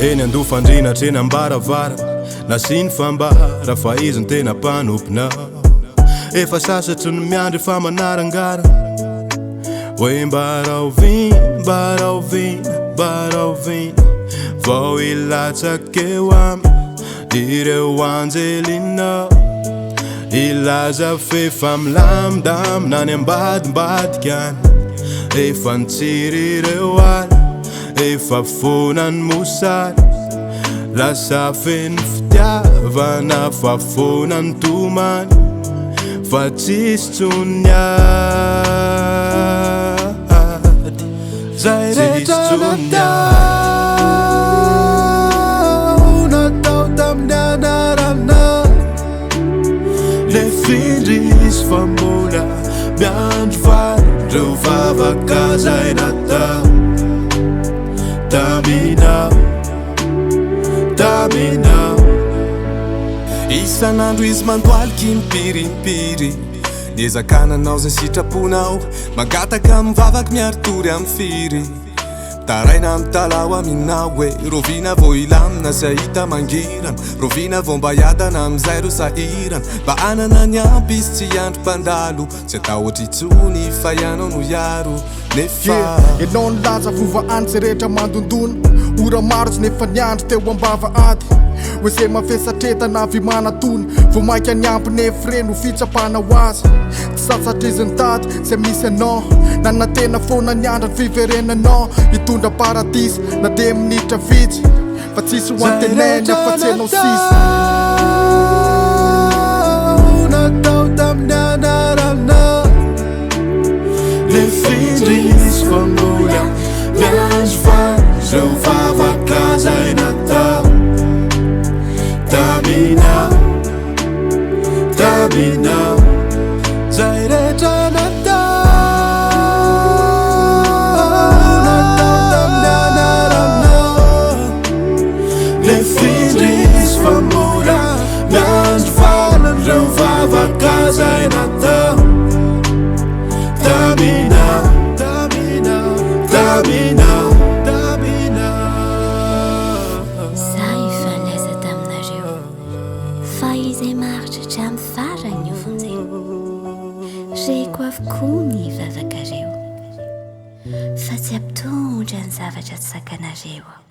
eny andofandrina treny ambaravara nasiny fambara fa izy ny tena mpanomponao efa sasatry ny miandry fa manarangara hoe mbaraovina vao ilatsakeo am ireo anjelinao ilaza fefa milamindamy nany ambadimbadikany efa nitsiry ireo ala efa fonany mosary lasa feny fitiavana fa fonany tomany fa tsisy tsony ady zay rehetra natao tamin'ny anarana le findrisy fa mbola miandro vary reo vavaka zay natao taminao isan'andro izy mandoaliky mipiripiry niezakananao zay sitraponao mangataka mivavaky miaritory amy firy taraina amy talao aminao hoe rovina vo ilamina zay hita mangirana rovina vo mba iadana amizay ro sahirana mba anana ny ampy izy tsy andro mpandalo tsy atao ohatry itsony fa ianao no iaro nefa ianao nilaza vova any zay rehetra mandondona ora maro tsy nefa niandro teo ambava ady hoe zay mafesatretana avy manatony vo mainka ny ampy nefireno fitsapana ho azy tsy satsatry ny tady zay misy anao nana tena fona niandra ny fiverenanao hitondra paradisy na de minitra vitsy fa tsisy ho antenena fa tsy anao sisy natao tamin'ny anarana le findrisy fa mbola miandro vary reo vavaka zay natao taminao zay rehetra natao tamin'ny anarana le findrisy fa mbola miandro vary reo vavaka zay natao taminao Za efa laza taminareo fa izay maharitra amy farany io vonjeo reko avokoa ny vavakareo fa tsy ampitondra ny zavatra tsy sakanareo